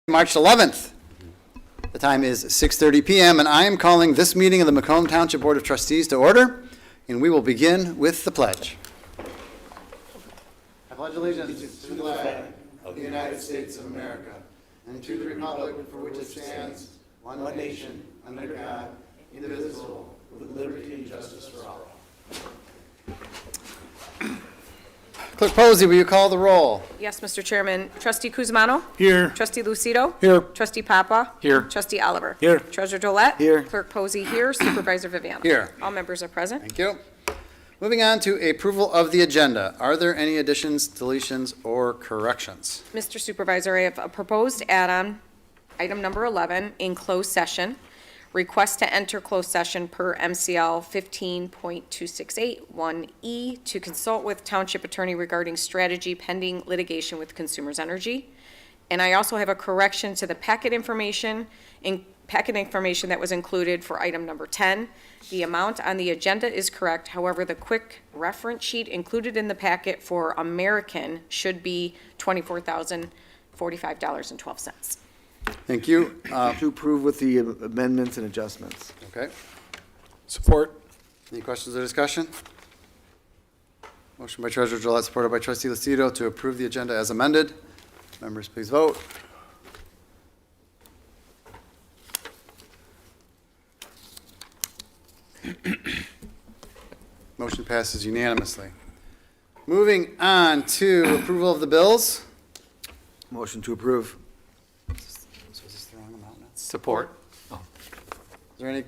March 11th. The time is 6:30 p.m. and I am calling this meeting of the Macomb Township Board of Trustees to order, and we will begin with the pledge. I pledge allegiance to the flag of the United States of America and to the republic for which it stands, one nation, under God, indivisible, with liberty and justice for all. Clerk Posey, will you call the roll? Yes, Mr. Chairman. Trustee Kuzmano? Here. Trustee Lucido? Here. Trustee Papa? Here. Trustee Oliver? Here. Treasurer Drollet? Here. Clerk Posey here. Supervisor Viviano? Here. All members are present. Thank you. Moving on to approval of the agenda. Are there any additions, deletions, or corrections? Mr. Supervisor, I have a proposed add-on, item number 11, in closed session. Request to enter closed session per MCL 15.2681E to consult with Township Attorney regarding strategy pending litigation with Consumers Energy. And I also have a correction to the packet information that was included for item number 10. The amount on the agenda is correct. However, the quick reference sheet included in the packet for American should be $24,045.12. Thank you. To approve with the amendments and adjustments. Okay. Support. Any questions or discussion? Motion by Treasurer Drollet, supported by Trustee Lucido to approve the agenda as amended. Members, please vote. Motion passes unanimously. Moving on to approval of the bills. Motion to approve. So is this the wrong amount now? Support. Is there any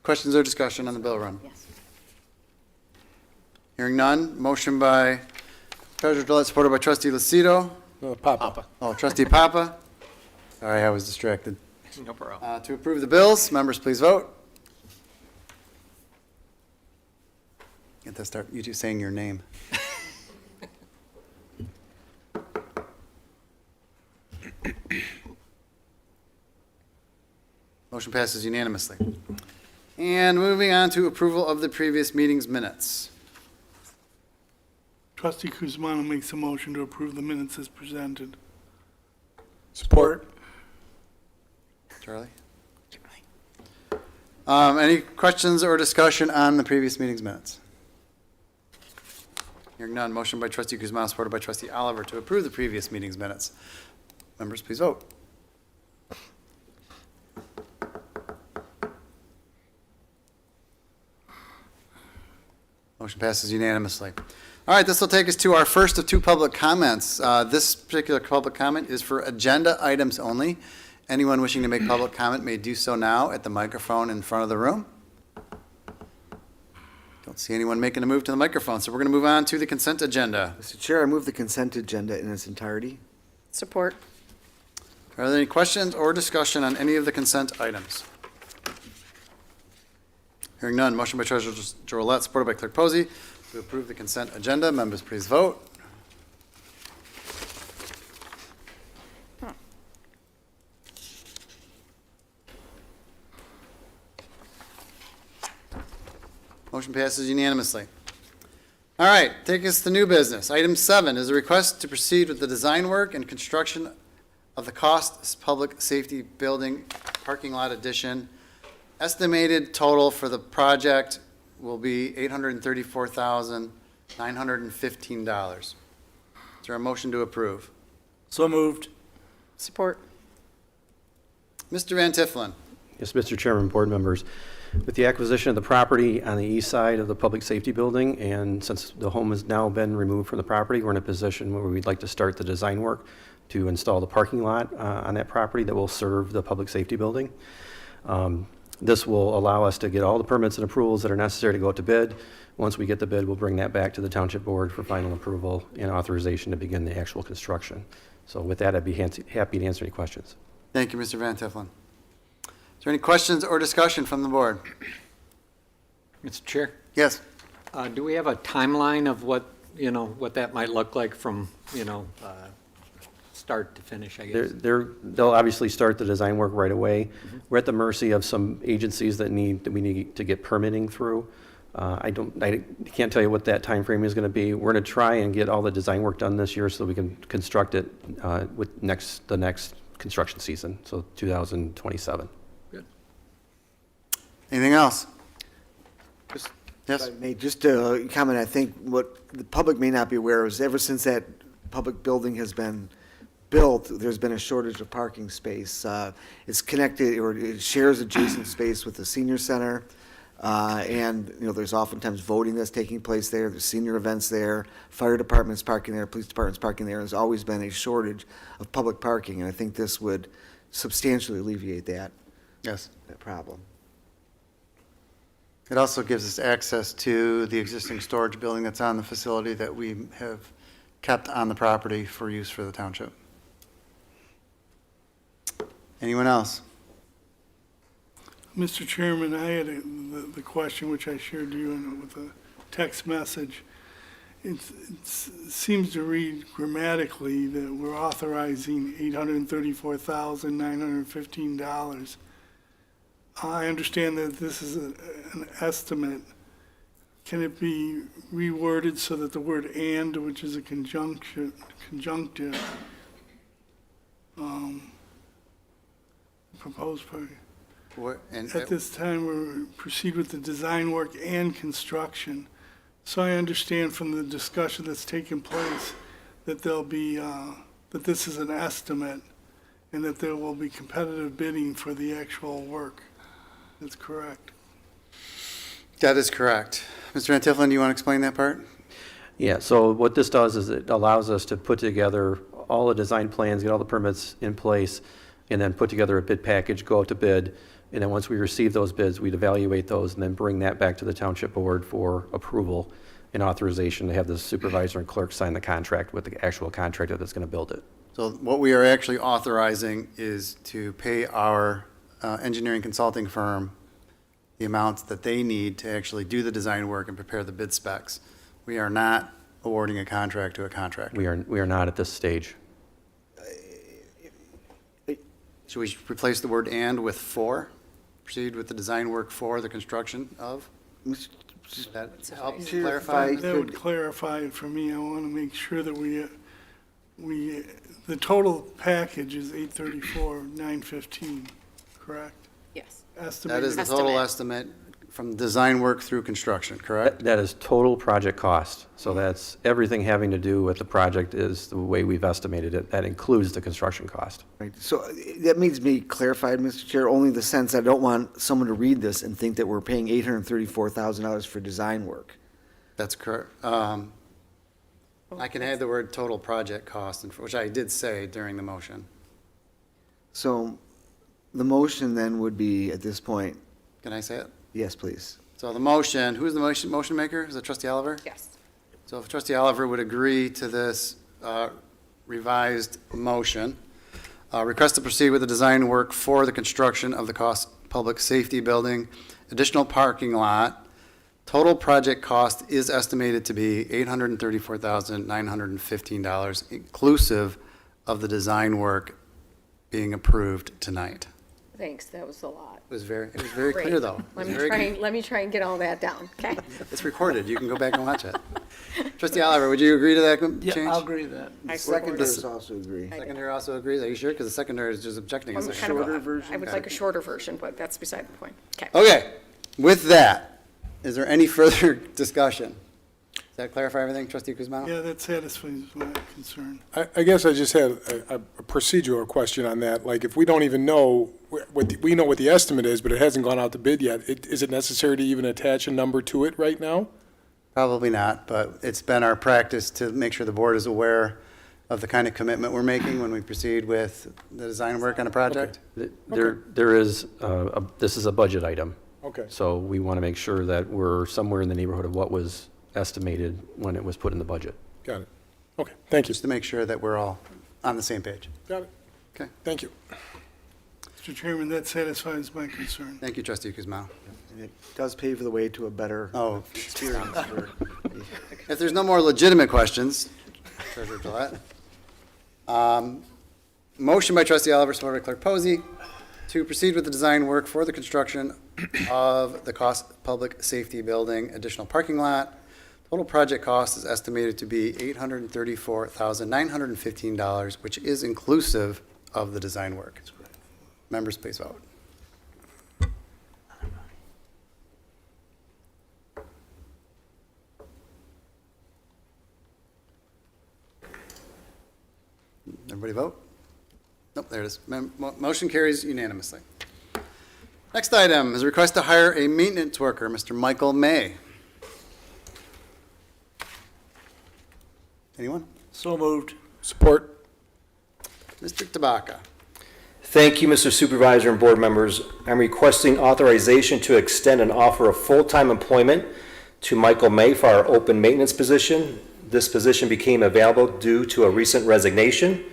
questions or discussion on the bill run? Yes. Hearing none. Motion by Treasurer Drollet, supported by Trustee Lucido. Papa. Oh, Trustee Papa. Sorry, I was distracted. No problem. To approve the bills, members, please vote. Get to start, you two saying your name. Motion passes unanimously. And moving on to approval of the previous meeting's minutes. Trustee Kuzmano makes a motion to approve the minutes as presented. Support. Charlie? Any questions or discussion on the previous meeting's minutes? Hearing none, motion by Trustee Kuzma, supported by Trustee Oliver to approve the previous meeting's minutes. Members, please vote. Motion passes unanimously. All right, this will take us to our first of two public comments. This particular public comment is for agenda items only. Anyone wishing to make public comment may do so now at the microphone in front of the room. Don't see anyone making a move to the microphone, so we're going to move on to the consent agenda. Mr. Chair, I move the consent agenda in its entirety. Support. Are there any questions or discussion on any of the consent items? Hearing none, motion by Treasurer Drollet, supported by Clerk Posey, to approve the consent agenda. Members, please vote. Motion passes unanimously. All right, take us to new business. Item 7 is a request to proceed with the design work and construction of the Cost Public Safety Building Parking Lot Addition. Estimated total for the project will be $834,915. Is there a motion to approve? So moved. Support. Mr. Van Tiffelen. Yes, Mr. Chairman, board members. With the acquisition of the property on the east side of the public safety building, and since the home has now been removed from the property, we're in a position where we'd like to start the design work to install the parking lot on that property that will serve the public safety building. This will allow us to get all the permits and approvals that are necessary to go out to bid. Once we get the bid, we'll bring that back to the Township Board for final approval and authorization to begin the actual construction. So with that, I'd be happy to answer any questions. Thank you, Mr. Van Tiffelen. Is there any questions or discussion from the board? Mr. Chair, Yes. do we have a timeline of what that might look like from, start to finish, I guess? They'll obviously start the design work right away. We're at the mercy of some agencies that we need to get permitting through. I can't tell you what that time frame is going to be. We're going to try and get all the design work done this year so we can construct it with the next construction season, so 2027. Anything else? Just- Yes? If I may, just a comment, I think what the public may not be aware of is ever since that public building has been built, there's been a shortage of parking space. It's connected, or it shares adjacent space with the senior center. And, there's oftentimes voting that's taking place there, there's senior events there, fire department's parking there, police department's parking there. There's always been a shortage of public parking, and I think this would substantially alleviate that Yes. problem. It also gives us access to the existing storage building that's on the facility that we have kept on the property for use for the township. Anyone else? Mr. Chairman, I had the question which I shared to you with a text message. It seems to read grammatically that we're authorizing $834,915. I understand that this is an estimate. Can it be reworded so that the word "and," which is a conjunctive, proposed part, at this time, we proceed with the design work and construction. So I understand from the discussion that's taken place that there'll be, that this is an estimate and that there will be competitive bidding for the actual work. That's correct. That is correct. Mr. Van Tiffelen, do you want to explain that part? Yeah, so what this does is it allows us to put together all the design plans, get all the permits in place, and then put together a bid package, go out to bid, and then once we receive those bids, we'd evaluate those and then bring that back to the township board for approval and authorization to have the supervisor and clerk sign the contract with the actual contractor that's going to build it. So what we are actually authorizing is to pay our engineering consulting firm the amounts that they need to actually do the design work and prepare the bid specs. We are not awarding a contract to a contractor. We are not at this stage. Should we replace the word "and" with "for"? Proceed with the design work for the construction of? Mr. That helps Chair, clarify? if I- That would clarify it for me. I want to make sure that the total package is $834,915, correct? Yes. Estimate. That is the total estimate from design work through construction, correct? That is total project cost. So that's everything having to do with the project is the way we've estimated it. That includes the construction cost. Right, so that needs to be clarified, Mr. Chair, only in the sense I don't want someone to read this and think that we're paying $834,000 for design work. That's correct. I can add the word "total project cost," which I did say during the motion. So the motion then would be, at this point, Can I say it? yes, please. So the motion, who's the motion maker? Is it trustee Oliver? Yes. So if trustee Oliver would agree to this revised motion, request to proceed with the design work for the construction of the cost public safety building, additional parking lot. Total project cost is estimated to be $834,915, inclusive of the design work being approved tonight. Thanks, that was a lot. It was very clear, Great. though. It Let was me very try, good. let me try and get all that down, okay? It's recorded. You can go back and watch it. Trustee Oliver, would you agree to that change? Yeah, I'll agree to that. I Seconders also agree. Seconder also agrees. Are you sure? Because the seconder is just objecting. I'm It's kind of a- shorter version? I would like a shorter version, but that's beside the point. Okay. Okay, with that, is there any further discussion? Does that clarify everything, trustee Kuzma? Yeah, that satisfies my concern. I guess I just had a procedural question on that. Like, if we don't even know, we know what the estimate is, but it hasn't gone out to bid yet, is it necessary to even attach a number to it right now? Probably not, but it's been our practice to make sure the board is aware of the kind of commitment we're making when we proceed with the design work on a project. There is, this is a budget item. Okay. So we want to make sure that we're somewhere in the neighborhood of what was estimated when it was put in the budget. Got it. Okay, thank you. Just to make sure that we're all on the same page. Got it. Okay, Thank you. Mr. Chairman, that satisfies my concern. thank you, trustee Kuzma. And it does pave the way to a better Oh, experience for if there's no more legitimate questions, Treasurer Gillette. Motion by trustee Oliver, supported by clerk Posey, to proceed with the design work for the construction of the cost public safety building additional parking lot. Total project cost is estimated to be $834,915, which is inclusive of the design work. Members, please vote. Everybody vote? Nope, there it is. Motion carries unanimously. Next item is a request to hire a maintenance worker, Mr. Michael May. Anyone? So moved. Support. Mr. Tabaka. Thank you, Mr. Supervisor and board members. I'm requesting authorization to extend an offer of full-time employment to Michael May for our open maintenance position. This position became available due to a recent resignation.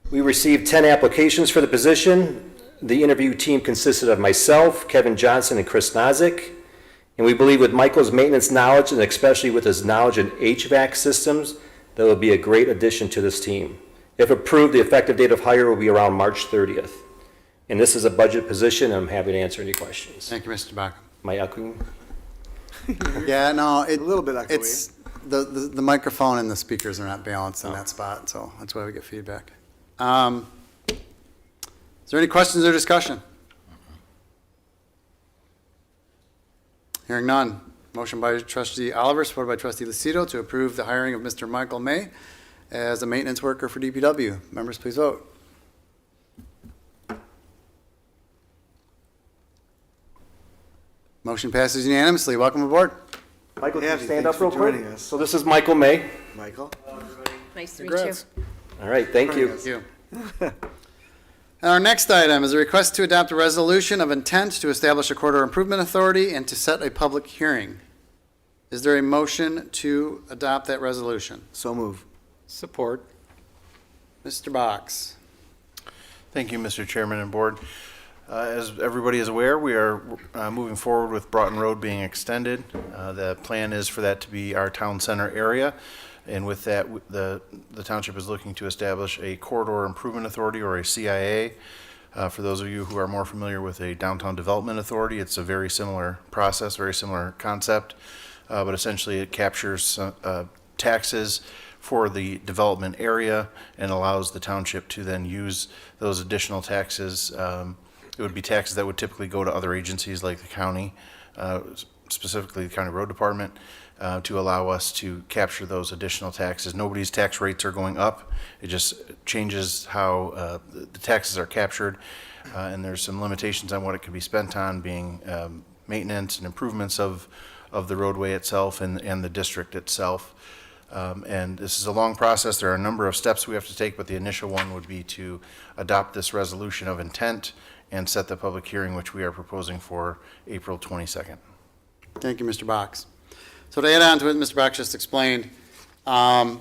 We received 10 applications for the position. The interview team consisted of myself, Kevin Johnson, and Chris Nozick. And we believe with Michael's maintenance knowledge, and especially with his knowledge in HVAC systems, that will be a great addition to this team. If approved, the effective date of hire will be around March 30th. And this is a budget position, and I'm happy to answer any questions. Thank you, Mr. Tabaka. Am I echoing? Yeah, no, A little bit echoey. it's, the microphone and the speakers are not balanced in that spot, so that's why we get feedback. Is there any questions or discussion? Hearing none. Motion by trustee Oliver, supported by trustee Lucido, to approve the hiring of Mr. Michael May as a maintenance worker for DPW. Members, please vote. Motion passes unanimously. Welcome aboard. Michael, can Yeah, you stand thanks up real for quick? joining us. So this is Michael May. Michael? Nice to meet you. Congrats. All right, thank you. Thank you. Our next item is a request to adopt a resolution of intent to establish a corridor improvement authority and to set a public hearing. Is there a motion to adopt that resolution? So move. Support. Mr. Box. Thank you, Mr. Chairman and Board. As everybody is aware, we are moving forward with Broughton Road being extended. The plan is for that to be our town center area. And with that, the township is looking to establish a corridor improvement authority, or a CIA. For those of you who are more familiar with a downtown development authority, it's a very similar process, very similar concept. But essentially it captures taxes for the development area and allows the township to then use those additional taxes. It would be taxes that would typically go to other agencies like the county, specifically the county road department, to allow us to capture those additional taxes. Nobody's tax rates are going up. It just changes how the taxes are captured. And there's some limitations on what it could be spent on, being maintenance and improvements of the roadway itself and the district itself. And this is a long process. There are a number of steps we have to take, but the initial one would be to adopt this resolution of intent and set the public hearing, which we are proposing for April 22nd. Thank you, Mr. Box. So to add on to what Mr. Box just explained, the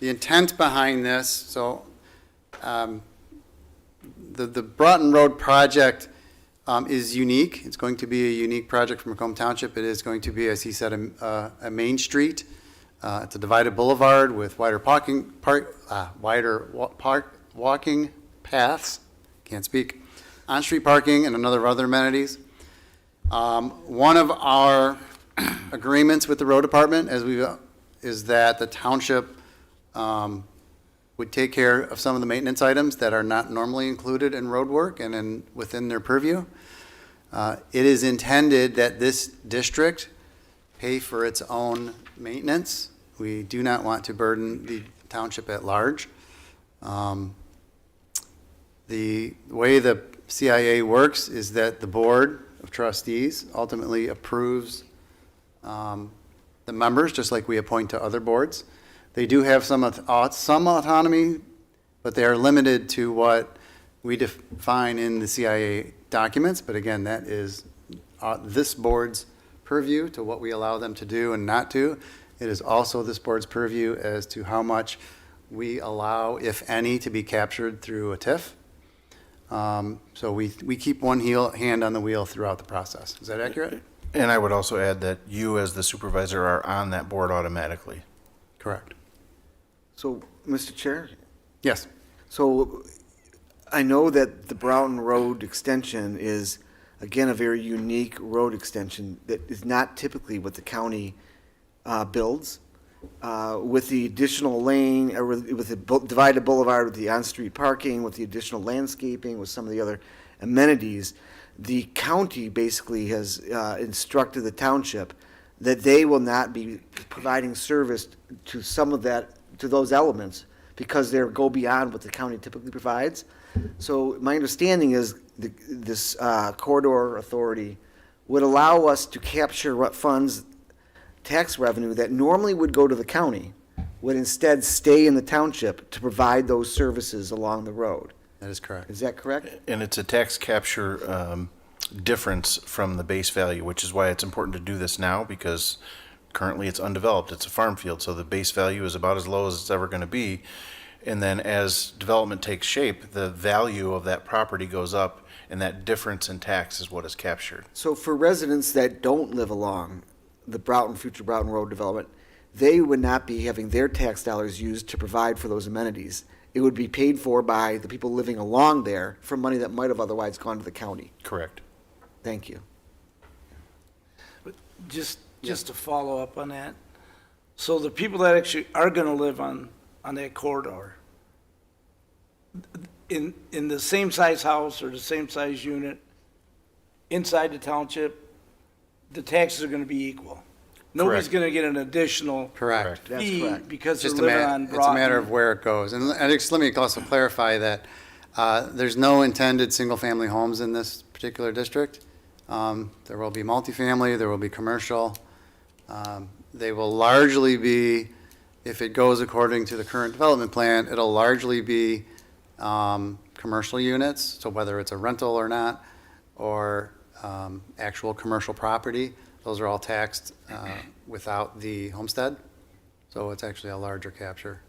intent behind this, so the Broughton Road project is unique. It's going to be a unique project for Macomb Township. It is going to be, as he said, a main street. It's a divided boulevard with wider walking paths, can't speak, on-street parking, and another other amenities. One of our agreements with the road department is that the township would take care of some of the maintenance items that are not normally included in road work and within their purview. It is intended that this district pay for its own maintenance. We do not want to burden the township at large. The way the CIA works is that the board of trustees ultimately approves the members, just like we appoint to other boards. They do have some autonomy, but they are limited to what we define in the CIA documents. But again, that is this board's purview to what we allow them to do and not do. It is also this board's purview as to how much we allow, if any, to be captured through a TIF. So we keep one hand on the wheel throughout the process. Is that accurate? And I would also add that you, as the supervisor, are on that board automatically. Correct. So, Mr. Chair, Yes. so I know that the Broughton Road extension is, again, a very unique road extension that is not typically what the county builds. with the additional lane, or with the divided boulevard, with the on-street parking, with the additional landscaping, with some of the other amenities, the county basically has instructed the township that they will not be providing service to some of that, to those elements, because they go beyond what the county typically provides. So my understanding is this corridor authority would allow us to capture what funds, tax revenue that normally would go to the county, would instead stay in the township to provide those services along the road. That is correct. Is that correct? And it's a tax capture difference from the base value, which is why it's important to do this now, because currently it's undeveloped. It's a farm field, so the base value is about as low as it's ever going to be. And then as development takes shape, the value of that property goes up, and that difference in tax is what is captured. So for residents that don't live along the future Broughton Road development, they would not be having their tax dollars used to provide for those amenities. It would be paid for by the people living along there for money that might have otherwise gone to the county. Correct. Thank you. Just to follow up on that, so the people that actually are gonna live on that corridor, in the same size house or the same size unit, inside the township, the taxes are gonna be equal. Nobody's Correct. gonna get an additional Correct. That's fee correct. because they're Just living on it's a matter of Broughton. where it goes. And let me also clarify that there's no intended single-family homes in this particular district. There will be multifamily, there will be commercial. They will largely be, if it goes according to the current development plan, it'll largely be commercial units, so whether it's a rental or not, or actual commercial property, those are all taxed without the homestead. So it's actually a larger capture.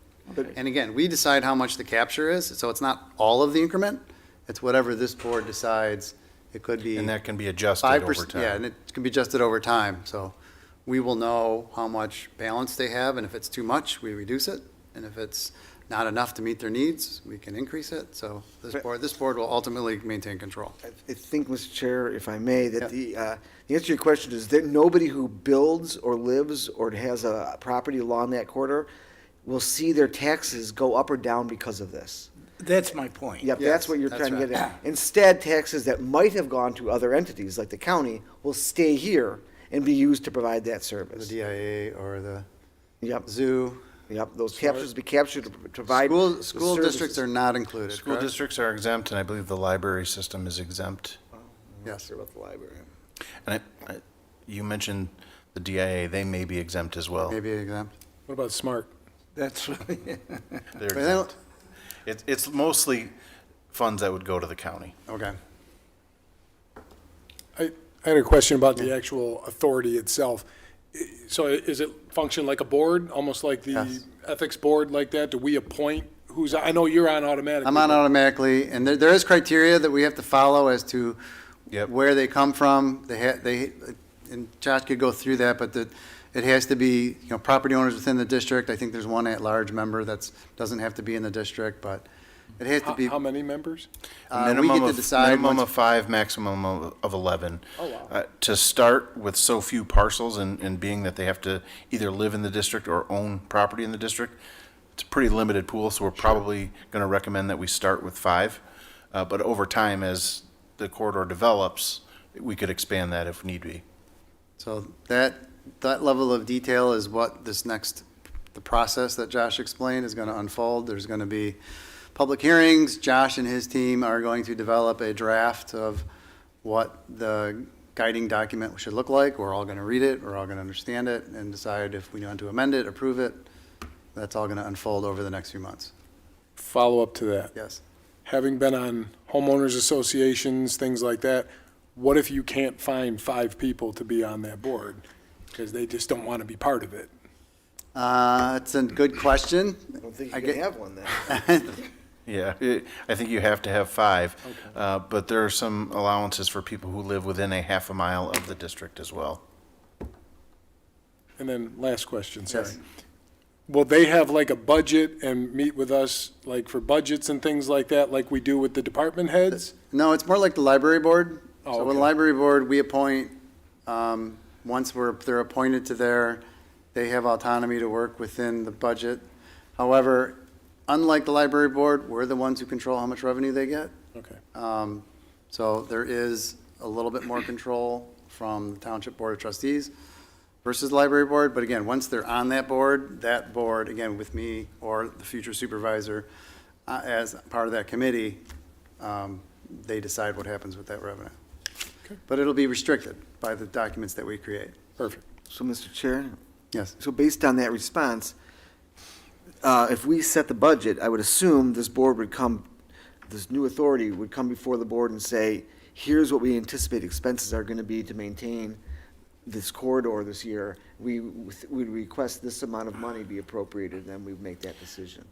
And again, we decide how much the capture is, so it's not all of the increment, it's whatever this board decides. It could be And that can be adjusted 5%. over time. Yeah, and it can be adjusted over time, so we will know how much balance they have, and if it's too much, we reduce it, and if it's not enough to meet their needs, we can increase it, so this board will ultimately maintain control. I think, Mr. Chair, if I may, Yeah. that the answer to your question is that nobody who builds or lives or has a property along that corridor will see their taxes go up or down because of this. That's my point. Yep, Yes, that's what you're that's trying to right. get at. Instead, taxes that might have gone to other entities, like the county, will stay here and be used to provide that The service. DIA or the Yep, zoo. yep, those captures be captured to provide. School the districts services. are not included, School correct? districts are exempt, and I believe the library system is exempt. Yes. About the library. And you mentioned the DIA, they may be exempt as well. Maybe exempt. What about SMART? That's, They're But they don't- exempt. It's mostly funds that would go to the county. Okay. I had a question about the actual authority itself. So is it function like a board, almost like the Yes. ethics board like that? Do we appoint who's, I know you're on automatically. I'm on but- automatically, and there is criteria that we have to follow as to Yep. where they come from. And Josh could go through that, but it has to be, property owners within the district. I think there's one at-large member doesn't have to be in the district, but it has to be. How many members? We Minimum get to of, decide minimum once- of 5, maximum of 11. Oh, wow. To start with so few parcels and being that they have to either live in the district or own property in the district, it's a pretty limited pool, so we're probably going to recommend that we start with 5. But over time, as the corridor develops, we could expand that if need be. So that level of detail is what the process that Josh explained is going to unfold. There's going to be public hearings. Josh and his team are going to develop a draft of what the guiding document should look like. We're all going to read it, we're all going to understand it, and decide if we want to amend it, approve it. That's all going to unfold over the next few months. Follow up to that. Yes. Having been on homeowners associations, things like that, what if you can't find 5 people to be on that board? Because they just don't want to be part of it. It's a good question. I don't think I you can get- have one then. Yeah, I think you have to have 5. But there are some allowances for people who live within a half a mile of the district as well. And then last question, sorry. Yes. Will they have like a budget and meet with us, like for budgets and things like that, like we do with the department heads? No, it's more like the library board. Oh, So with okay. the library board, we appoint, once they're appointed to there, They have autonomy to work within the budget. However, unlike the library board, we're the ones who control how much revenue they get. Okay. So there is a little bit more control from the Township Board of Trustees versus the library board. But again, once they're on that board, again, with me or the future supervisor, as part of that committee, they decide what happens with that revenue. But it'll be restricted by the documents that we create. Perfect. So, Mr. Chair, Yes. so based on that response, if we set the budget, I would assume this board would come, this new authority would come before the board and say, here's what we anticipate expenses are going to be to maintain this corridor this year. We would request this amount of money be appropriated, and then we make that decision.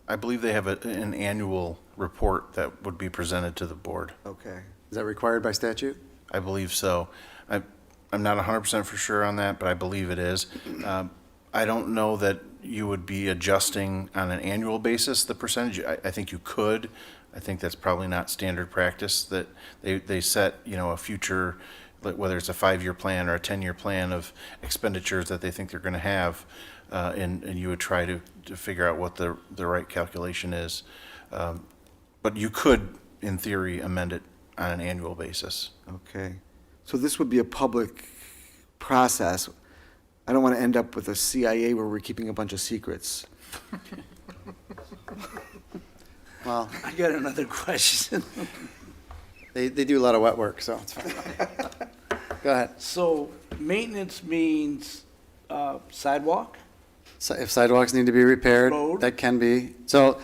I believe they have an annual report that would be presented to the board. Okay. Is that required by statute? I believe so. I'm not 100% for sure on that, but I believe it is. I don't know that you would be adjusting on an annual basis the percentage. I think you could. I think that's probably not standard practice, that they set, a future, like whether it's a 5-year plan or a 10-year plan of expenditures that they think they're going to have, and you would try to figure out what the right calculation is. But you could, in theory, amend it on an annual basis. Okay. So this would be a public process. I don't want to end up with a CIA where we're keeping a bunch of secrets. Well, I got another question. they do a lot of wet work, so it's fine. Go ahead. So maintenance means sidewalk? So if sidewalks need to be repaired, Road. that can be. So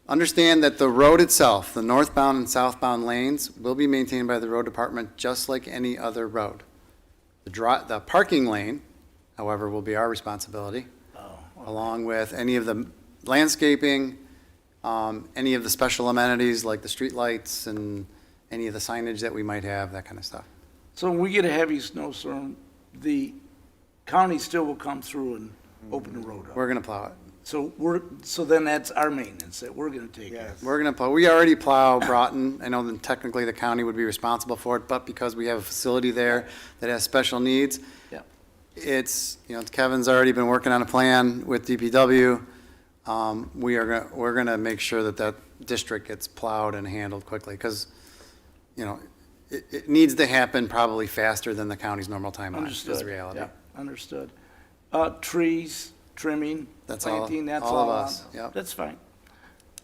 understand that the road itself, the northbound and southbound lanes, will be maintained by the road department just like any other road. The parking lane, however, will be our responsibility, along with any of the landscaping, any of the special amenities like the streetlights and any of the signage that we might have, that kind of stuff. So when we get a heavy snowstorm, the county still will come through and open the road up? We're going to plow it. So then that's our maintenance that we're gonna take care of. We're going to plow. We already plow Broughton. I know that technically the county would be responsible for it, but because we have a facility there that has special needs, Yeah. it's, Kevin's already been working on a plan with DPW. We're going to make sure that district gets plowed and handled quickly because, it needs to happen probably faster than the county's normal timeline, is Understood. the reality. Yeah, understood. Trees, trimming, That's all- planting, that's all of all us, on- yep. That's fine.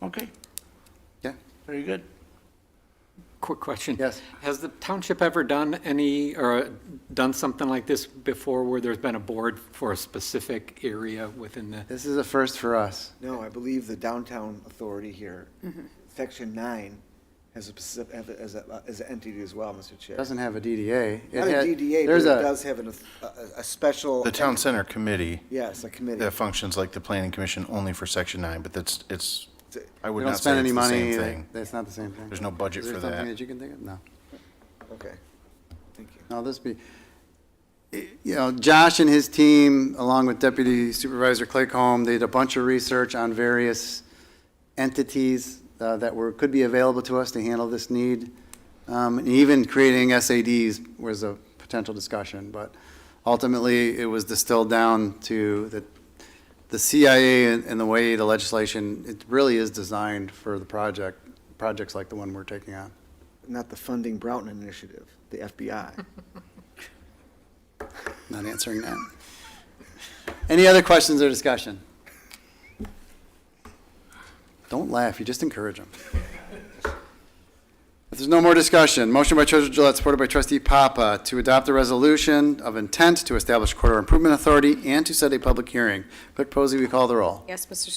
Okay, Yeah, very good. Quick question. Yes. Has the township ever done done something like this before where there's been a board for a specific area within the? this is a first for us. No, I believe the downtown authority here, Section 9, has a specific, as an entity as well, Mr. Chair. Doesn't have a DDA. Not a DDA, but There's it does have a special. The town center committee Yes, a committee. that functions like the planning commission only for section 9, but I We would don't not say spend any it's the money. same thing. That's not the same thing. There's no budget Is there for that. something that you can think of? No. Okay, thank you. No, Josh and his team, along with Deputy Supervisor Claycomb, they did a bunch of research on various entities that could be available to us to handle this need. And even creating SADs was a potential discussion, but ultimately it was distilled down to the CIA and the way the legislation, it really is designed for the projects like the one we're taking on. Not the Funding Broughton Initiative, the FBI. Not answering that. Any other questions or discussion? Don't laugh, you just encourage them. If there's no more discussion, motion by Treasurer Gillette, supported by Trustee Papa, to adopt a resolution of intent to establish corridor improvement authority and to set a public hearing. Clerk Posey, we call the roll. Yes, Mr.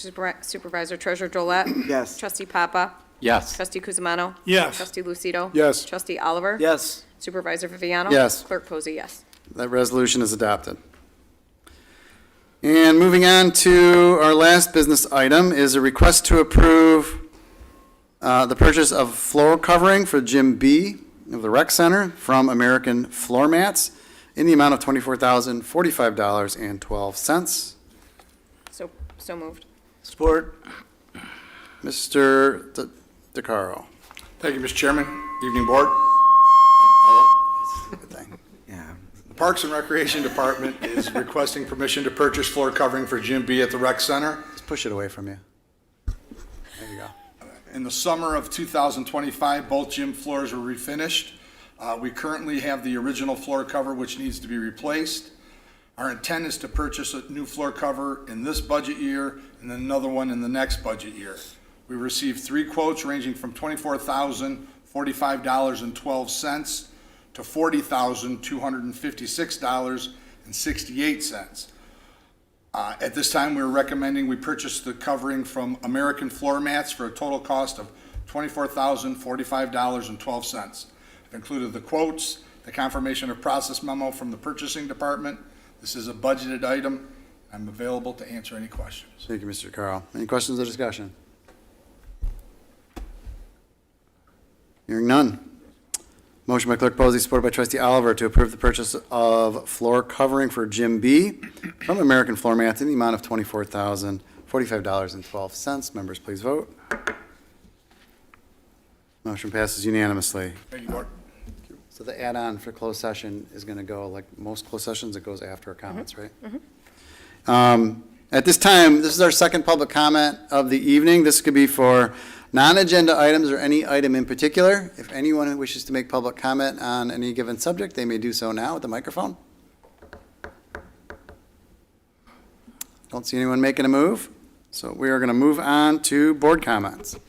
Supervisor, Treasurer Drollet. Yes. Trustee Papa. Yes. Trustee Kuzimano. Yes. Trustee Lucido. Yes. Trustee Oliver. Yes, Supervisor Viviano. Yes. Clerk Posey, yes. That resolution is adopted. And moving on to our last business item is a request to approve the purchase of floor covering for Gym B of the Rec Center from American Floor Mats in the amount of $24,045.12. So moved. support. Mr. DeCaro. Thank you, Mr. Chairman. Evening, Board. Good thing. Yeah, The Parks and Recreation Department is requesting permission to purchase floor covering for Gym B at the rec center. Just push it away from you. There you go. In the summer of 2025, both gym floors were refinished. We currently have the original floor cover, which needs to be replaced. Our intent is to purchase a new floor cover in this budget year and then another one in the next budget year. We received 3 quotes ranging from $24,045.12 to $40,256.68. At this time, we're recommending we purchase the covering from American Floor Mats for a total cost of $24,045.12. I've included the quotes, the confirmation of process memo from the purchasing department. This is a budgeted item. I'm available to answer any questions. Thank you, Mr. Carl. Any questions or discussion? Hearing none. Motion by Clerk Posey, supported by Trustee Oliver, to approve the purchase of floor covering for Gym B from American Floor Mats in the amount of $24,045.12. Members, please vote. Motion passes unanimously. Thank you, Board. So the add-on for closed session is going to go, like most closed sessions, it goes after our comments, right? At this time, this is our second public comment of the evening. This could be for non-agenda items or any item in particular. If anyone who wishes to make public comment on any given subject, they may do so now with the microphone. Don't see anyone making a move, so we are going to move on to board comments.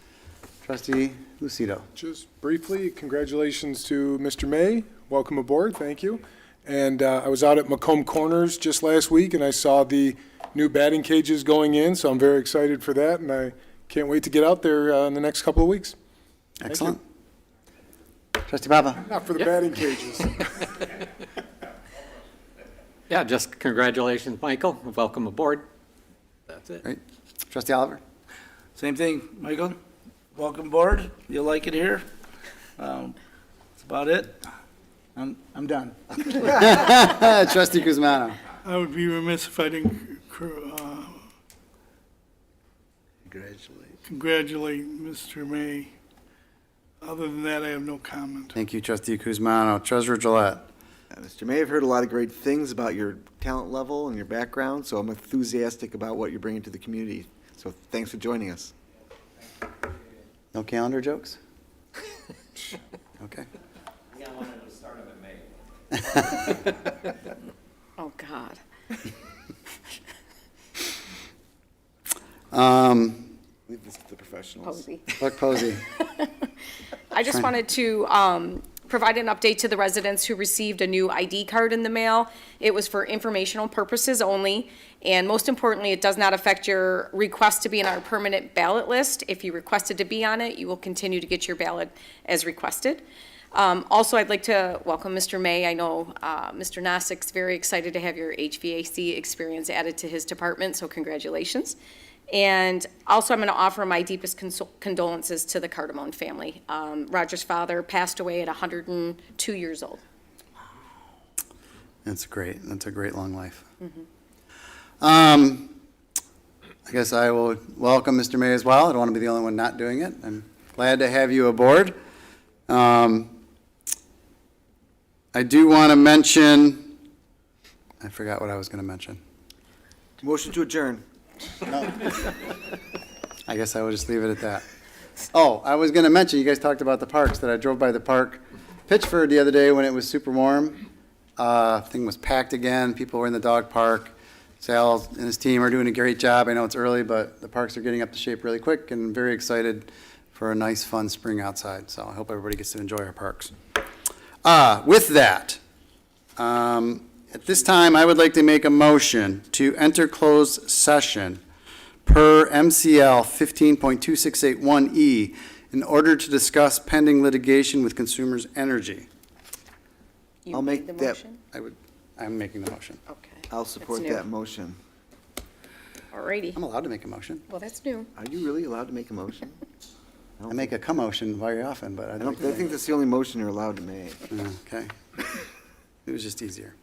Trustee Lucido. Just briefly, congratulations to Mr. May. Welcome aboard. Thank you. And I was out at Macomb Corners just last week, and I saw the new batting cages going in, so I'm very excited for that, and I can't wait to get out there in the next couple of weeks. Excellent. Trustee Papa. Not for the batting cages. Yeah, just congratulations, Michael. Welcome aboard. That's it. Right. Trustee Oliver. Same thing, Michael. Welcome aboard. You'll like it here. That's about it. I'm done. Trustee Kuzmano. I would be remiss if I didn't congratulate Mr. May. Other than that, I have no comment. Thank you, Trustee Kuzmano. Treasurer Gillette. Mr. May, I've heard a lot of great things about your talent level and your background, so I'm enthusiastic about what you're bringing to the community. So thanks for joining us. No calendar jokes? Okay. Oh, God. Leave this to the professionals. Posey. Clerk Posey. I just wanted to provide an update to the residents who received a new ID card in the mail. It was for informational purposes only, and most importantly, it does not affect your request to be on our permanent ballot list. If you requested to be on it, you will continue to get your ballot as requested. Also, I'd like to welcome Mr. May. I know Mr. Nosik's very excited to have your HVAC experience added to his department, so congratulations. And also, I'm going to offer my deepest condolences to the Cardamone family. Roger's father passed away at 102 years old. That's great. That's a great long life. I guess I will welcome Mr. May as well. I don't want to be the only one not doing it. I'm glad to have you aboard. I do want to mention, I forgot what I was going to mention. Motion to adjourn. I guess I will just leave it at that. Oh, I was going to mention, you guys talked about the parks, that I drove by the park Pittsford the other day when it was super warm. Thing was packed again. People were in the dog park. Sal and his team are doing a great job. I know it's early, but the parks are getting up to shape really quick, and very excited for a nice, fun spring outside. So I hope everybody gets to enjoy our parks. With that, at this time, I would like to make a motion to enter closed session per MCL 15.2681E in order to discuss pending litigation with Consumers Energy. You I'll make made the that- motion? I'm making the motion. Okay. I'll support That's new. that motion. Alrighty. I'm allowed to make a motion. Well, that's new. Are you really allowed to make a motion? I make a commotion very often, but I I don't. think that's the only motion you're allowed to make. Okay. It was just easier.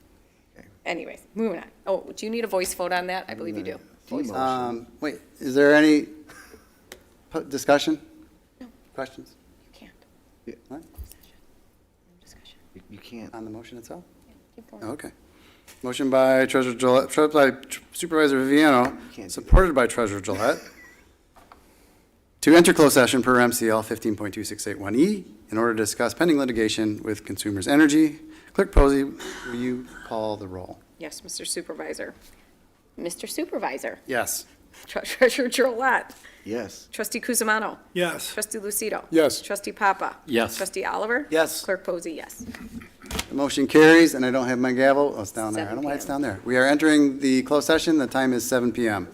Anyways, moving on. Oh, do you need a voice vote on that? I believe you do. Voice vote. Wait, is there any discussion? No. Questions You can't. What? Discussion. You can't. On the motion itself? Okay. Motion by Treasurer Gillette, by Supervisor Viviano, supported by Treasurer Gillette, to enter closed session per MCL 15.2681E in order to discuss pending litigation with Consumers Energy. Clerk Posey, will you call the roll? Yes, Mr. Supervisor. Mr. Supervisor. Yes. Treasurer Drollet. Yes. Trustee Kuzimano. Yes. Trustee Lucido. Yes. Trustee Papa. Yes. Trustee Oliver. Yes. Clerk Posey, yes. The motion carries, and I don't have my gavel. Oh, it's down there. I 7 don't know why it's p.m. down there. We are entering the closed session. The time is 7 PM.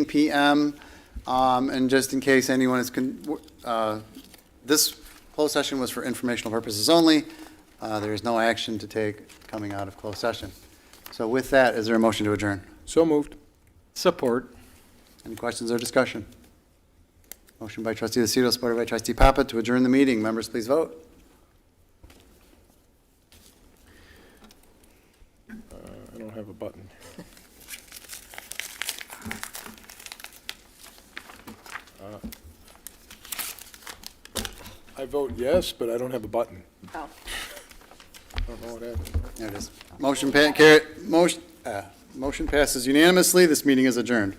PM. And just in case anyone is, this closed session was for informational purposes only. There is no action to take coming out of closed session. So with that, is there a motion to adjourn? So moved. Support. Any questions or discussion? Motion by trustee Lucido, supported by trustee Papa to adjourn the meeting. Members, please vote. I don't have a button. I vote yes, but I don't have a button. Oh. I don't know what happened. There it is. Motion passes unanimously. This meeting is adjourned.